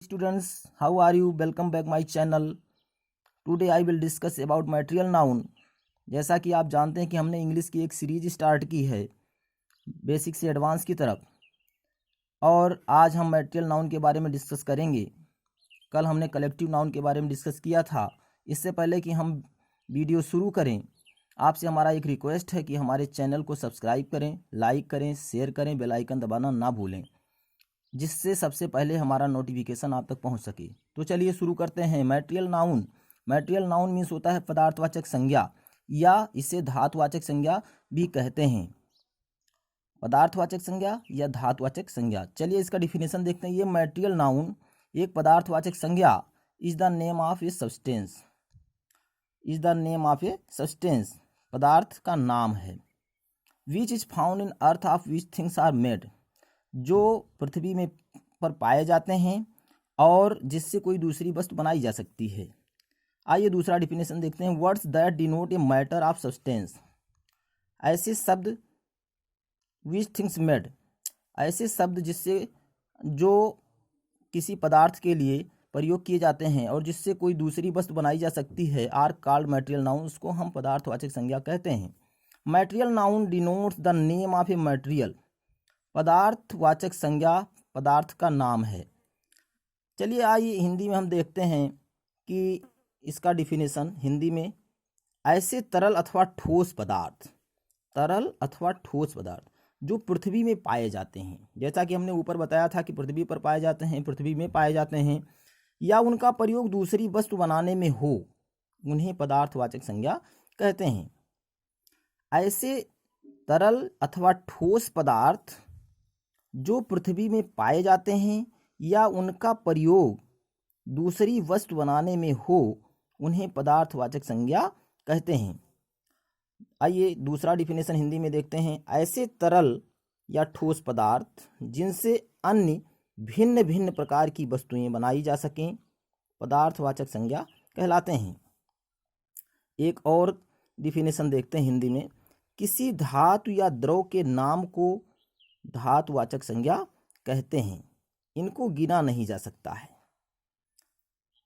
Students, how are you? Welcome back my channel. Today I will discuss about material noun. जैसा कि आप जानते हैं कि हमने इंग्लिश की एक सीरीज स्टार्ट की है बेसिक से एडवांस की तरफ, और आज हम मटेरियल नाउन के बारे में डिस्कस करेंगे। कल हमने कलेक्टिव नाउन के बारे में डिस्कस किया था। इससे पहले कि हम वीडियो शुरू करें, आपसे हमारा एक रिक्वेस्ट है कि हमारे चैनल को सब्सक्राइब करें, लाइक करें, शेयर करें, बेल आइकन दबाना ना भूलें, जिससे सबसे पहले हमारा नोटिफिकेशन आप तक पहुंच सके। तो चलिए शुरू करते हैं। Material noun. Material noun means होता है पदार्थवाचक संज्ञा, या इसे धातुवाचक संज्ञा भी कहते हैं। पदार्थवाचक संज्ञा या धातुवाचक संज्ञा। चलिए इसका डिफिनेशन देखते हैं। ये मटेरियल नाउन एक पदार्थवाचक संज्ञा is the name of a substance. Is the name of a substance, पदार्थ का नाम है। Which is found in earth of which things are made, जो पृथ्वी में पर पाए जाते हैं और जिससे कोई दूसरी वस्तु बनाई जा सकती है। आइए दूसरा डिफिनेशन देखते हैं। Words that denote a matter of substance, ऐसे शब्द विच थिंग्स मेड, ऐसे शब्द जिससे जो किसी पदार्थ के लिए प्रयोग किए जाते हैं और जिससे कोई दूसरी वस्तु बनाई जा सकती है, आर कॉल्ड मटेरियल नाउन, उसको हम पदार्थवाचक संज्ञा कहते हैं। Material noun denotes the name of a material, पदार्थवाचक संज्ञा पदार्थ का नाम है। चलिए आइए हिंदी में हम देखते हैं कि इसका डिफिनेशन हिंदी में। ऐसे तरल अथवा ठोस पदार्थ, तरल अथवा ठोस पदार्थ जो पृथ्वी में पाए जाते हैं, जैसा कि हमने ऊपर बताया था कि पृथ्वी पर पाए जाते हैं, पृथ्वी में पाए जाते हैं, या उनका प्रयोग दूसरी वस्तु बनाने में हो, उन्हें पदार्थवाचक संज्ञा कहते हैं। ऐसे तरल अथवा ठोस पदार्थ जो पृथ्वी में पाए जाते हैं या उनका प्रयोग दूसरी वस्तु बनाने में हो, उन्हें पदार्थवाचक संज्ञा कहते हैं। आइए दूसरा डिफिनेशन हिंदी में देखते हैं। ऐसे तरल या ठोस पदार्थ जिनसे अन्य भिन्न भिन्न प्रकार की वस्तुएं बनाई जा सकें, पदार्थवाचक संज्ञा कहलाते हैं। एक और डिफिनेशन देखते हैं हिंदी में। किसी धातु या द्रव के नाम को धातुवाचक संज्ञा कहते हैं, इनको गिना नहीं जा सकता है।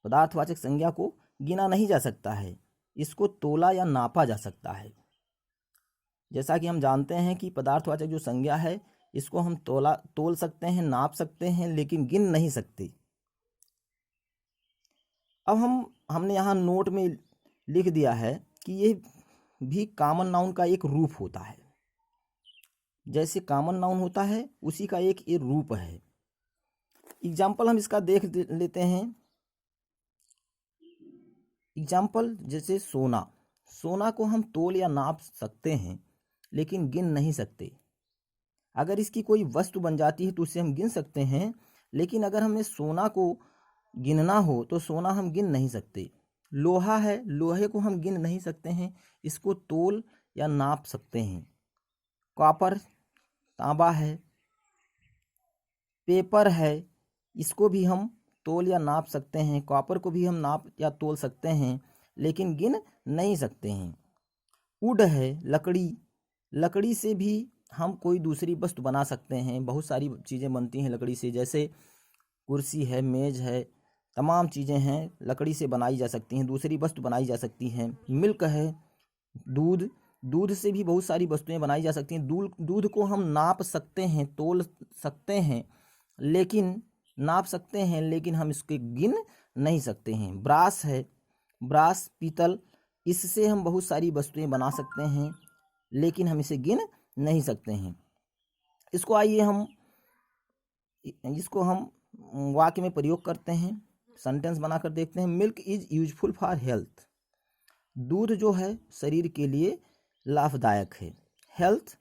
पदार्थवाचक संज्ञा को गिना नहीं जा सकता है, इसको तोला या नापा जा सकता है। जैसा कि हम जानते हैं कि पदार्थवाचक जो संज्ञा है, इसको हम तोल सकते हैं, नाप सकते हैं, लेकिन गिन नहीं सकते। अब हमने यहाँ नोट में लिख दिया है कि ये भी कॉमन नाउन का एक रूप होता है। जैसे कॉमन नाउन होता है, उसी का एक ये रूप है। एग्जाम्पल हम इसका देख लेते हैं। एग्जाम्पल जैसे सोना। सोना को हम तोल या नाप सकते हैं, लेकिन गिन नहीं सकते। अगर इसकी कोई वस्तु बन जाती है तो उसे हम गिन सकते हैं, लेकिन अगर हमें सोना को गिनना हो तो सोना हम गिन नहीं सकते। लोहा है, लोहे को हम गिन नहीं सकते हैं, इसको तोल या नाप सकते हैं। कॉपर, तांबा है, पेपर है, इसको भी हम तोल या नाप सकते हैं। कॉपर को भी हम नाप या तोल सकते हैं, लेकिन गिन नहीं सकते हैं। वुड है, लकड़ी, लकड़ी से भी हम कोई दूसरी वस्तु बना सकते हैं। बहुत सारी चीज़ें बनती हैं लकड़ी से, जैसे कुर्सी है, मेज है, तमाम चीज़ें हैं लकड़ी से बनाई जा सकती हैं, दूसरी वस्तु बनाई जा सकती हैं। मिल्क है, दूध, दूध से भी बहुत सारी वस्तुएं बनाई जा सकती हैं। दूध को हम नाप सकते हैं, तोल सकते हैं, लेकिन नाप सकते हैं, लेकिन हम इसके गिन नहीं सकते हैं। ब्रास है, ब्रास, पीतल, इससे हम बहुत सारी वस्तुएं बना सकते हैं, लेकिन हम इसे गिन नहीं सकते हैं। इसको आइए इसको हम वाक्य में प्रयोग करते हैं, सेंटेंस बनाकर देखते हैं। Milk is useful for health, दूध जो है शरीर के लिए लाभदायक है। हेल्थ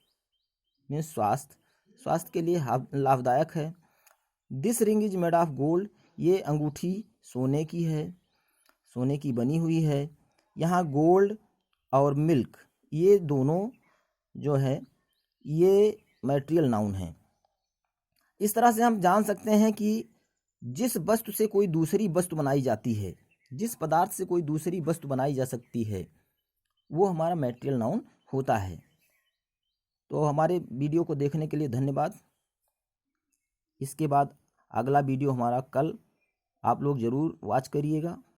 मीन्स स्वास्थ्य, स्वास्थ्य के लिए लाभदायक है। This ring is made of gold, ये अंगूठी सोने की है, सोने की बनी हुई है। यहाँ गोल्ड और मिल्क, ये दोनों जो है ये मटेरियल नाउन है। इस तरह से हम जान सकते हैं कि जिस वस्तु से कोई दूसरी वस्तु बनाई जाती है, जिस पदार्थ से कोई दूसरी वस्तु बनाई जा सकती है, वो हमारा मटेरियल नाउन होता है। तो हमारे वीडियो को देखने के लिए धन्यवाद। इसके बाद अगला वीडियो हमारा कल आप लोग ज़रूर वॉच करिएगा।